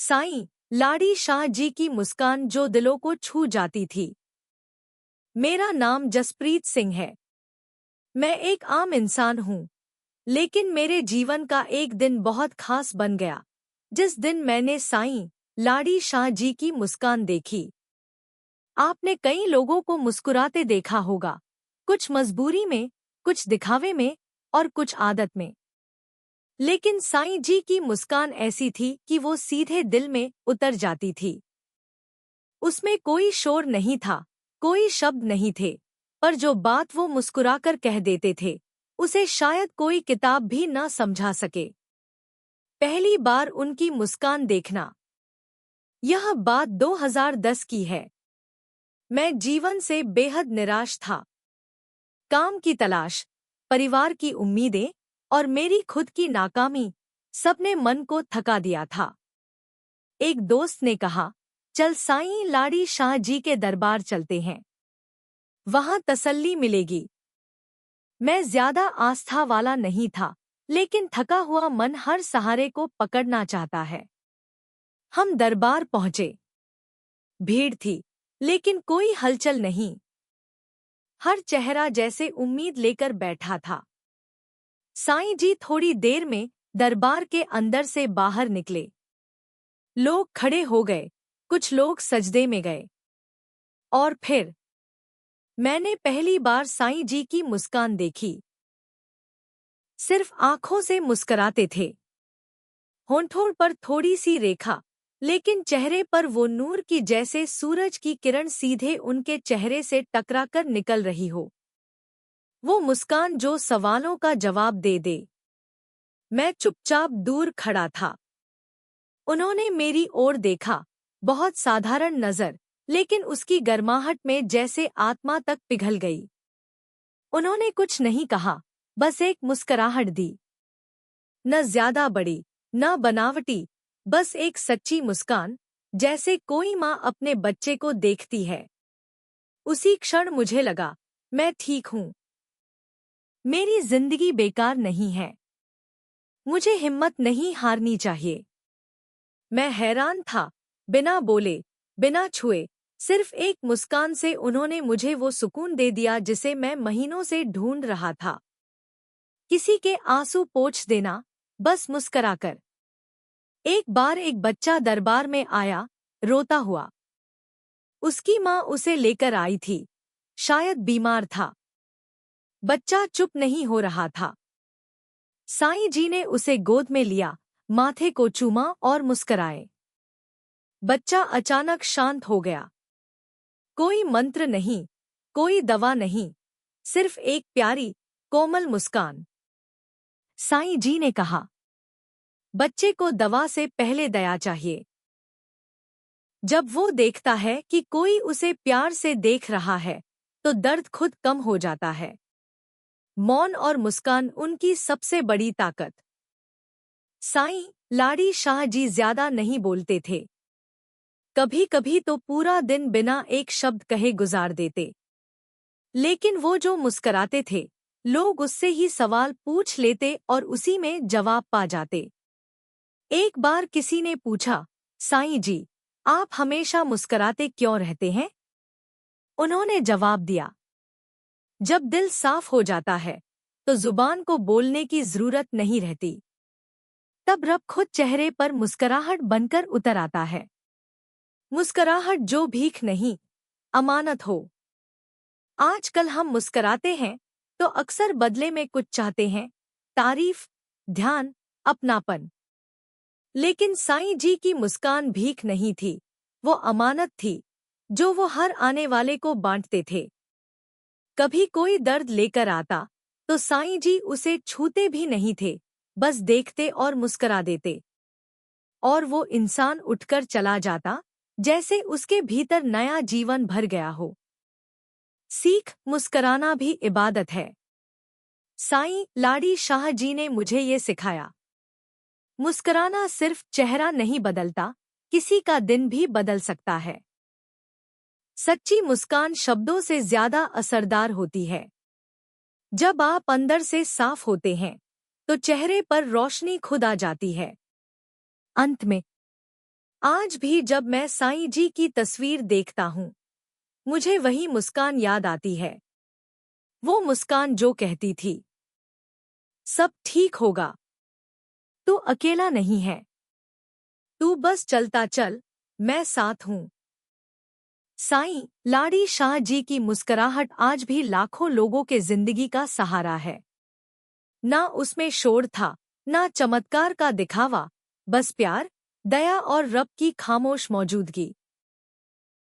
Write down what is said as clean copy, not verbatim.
साईं लाड़ी शाह जी की मुस्कान जो दिलों को छू जाती थी। मेरा नाम जसप्रीत सिंह है। मैं एक आम इंसान हूँ, लेकिन मेरे जीवन का एक दिन बहुत खास बन गया, जिस दिन मैंने साईं लाड़ी शाह जी की मुस्कान देखी। आपने कई लोगों को मुस्कुराते देखा होगा, कुछ मजबूरी में, कुछ दिखावे में और कुछ आदत में। लेकिन साईं जी की मुस्कान ऐसी थी कि वो सीधे दिल में उतर जाती थी। उसमें कोई शोर नहीं था, कोई शब्द नहीं थे, पर जो बात वो मुस्कुराकर कह देते थे, उसे शायद कोई किताब भी ना समझा सके। पहली बार उनकी मुस्कान देखना। यह बात 2010 की है। मैं जीवन से बेहद निराश था। काम की तलाश, परिवार की उम्मीदें और मेरी खुद की नाकामी, सबने मन को थका दिया था। एक दोस्त ने कहा, चल साईं लाड़ी शाह जी के दरबार चलते हैं, वहां तसल्ली मिलेगी। मैं ज्यादा आस्था वाला नहीं था, लेकिन थका हुआ मन हर सहारे को पकड़ना चाहता है। हम दरबार पहुंचे। भीड़ थी, लेकिन कोई हलचल नहीं। हर चेहरा जैसे उम्मीद लेकर बैठा था। साईं जी थोड़ी देर में दरबार के अंदर से बाहर निकले। लोग खड़े हो गए, कुछ लोग सजदे में गए। और फिर मैंने पहली बार साईं जी की मुस्कान देखी। सिर्फ आंखों से मुस्कराते थे, होंठों पर थोड़ी सी रेखा, लेकिन चेहरे पर वो नूर की जैसे सूरज की किरण सीधे उनके चेहरे से टकराकर निकल रही हो। वो मुस्कान जो सवालों का जवाब दे दे। मैं चुपचाप दूर खड़ा था। उन्होंने मेरी ओर देखा, बहुत साधारण नजर, लेकिन उसकी गर्माहट में जैसे आत्मा तक पिघल गई। उन्होंने कुछ नहीं कहा, बस एक मुस्कुराहट दी। न ज्यादा बड़ी, न बनावटी, बस एक सच्ची मुस्कान, जैसे कोई माँ अपने बच्चे को देखती है। उसी क्षण मुझे लगा, मैं ठीक हूँ। मेरी जिंदगी बेकार नहीं है। मुझे हिम्मत नहीं हारनी चाहिए। मैं हैरान था, बिना बोले, बिना छुए, सिर्फ एक मुस्कान से उन्होंने मुझे वो सुकून दे दिया जिसे मैं महीनों से ढूंढ रहा था। किसी के आंसू पोंछ देना, बस मुस्कराकर। एक बार एक बच्चा दरबार में आया, रोता हुआ। उसकी माँ उसे लेकर आई थी, शायद बीमार था। बच्चा चुप नहीं हो रहा था। साईं जी ने उसे गोद में लिया, माथे को चूमा और मुस्कराए। बच्चा अचानक शांत हो गया। कोई मंत्र नहीं, कोई दवा नहीं, सिर्फ एक प्यारी, कोमल मुस्कान। साईं जी ने कहा, बच्चे को दवा से पहले दया चाहिए। जब वो देखता है कि कोई उसे प्यार से देख रहा है, तो दर्द खुद कम हो जाता है। मौन और मुस्कान उनकी सबसे बड़ी ताकत। साईं लाड़ी शाह जी ज्यादा नहीं बोलते थे। कभी कभी तो पूरा दिन बिना एक शब्द कहे गुजार देते। लेकिन वो जो मुस्कराते थे, लोग उससे ही सवाल पूछ लेते और उसी में जवाब पा जाते। एक बार किसी ने पूछा, साईं जी, आप हमेशा मुस्कराते क्यों रहते हैं? उन्होंने जवाब दिया, जब दिल साफ हो जाता है, तो जुबान को बोलने की जरूरत नहीं रहती। तब रब खुद चेहरे पर मुस्कराहट बनकर उतर आता है। मुस्कराहट जो भीख नहीं, अमानत हो। आजकल हम मुस्कराते हैं, तो अक्सर बदले में कुछ चाहते हैं, तारीफ, ध्यान, अपनापन। लेकिन साईं जी की मुस्कान भीख नहीं थी, वो अमानत थी, जो वो हर आने वाले को बांटते थे। कभी कोई दर्द लेकर आता, तो साईं जी उसे छूते भी नहीं थे, बस देखते और मुस्करा देते। और वो इंसान उठकर चला जाता, जैसे उसके भीतर नया जीवन भर गया हो। सीख, मुस्कराना भी इबादत है। साईं लाड़ी शाह जी ने मुझे ये सिखाया। मुस्कराना सिर्फ चेहरा नहीं बदलता, किसी का दिन भी बदल सकता है। सच्ची मुस्कान शब्दों से ज्यादा असरदार होती है। जब आप अंदर से साफ होते हैं, तो चेहरे पर रोशनी खुद आ जाती है। अंत में आज भी जब मैं साईं जी की तस्वीर देखता हूँ, मुझे वही मुस्कान याद आती है। वो मुस्कान जो कहती थी, सब ठीक होगा, तू अकेला नहीं है, तू बस चलता चल, मैं साथ हूँ। साईं लाड़ी शाह जी की मुस्कुराहट आज भी लाखों लोगों के जिंदगी का सहारा है। ना उसमें शोर था, ना चमत्कार का दिखावा, बस प्यार, दया और रब की खामोश मौजूदगी।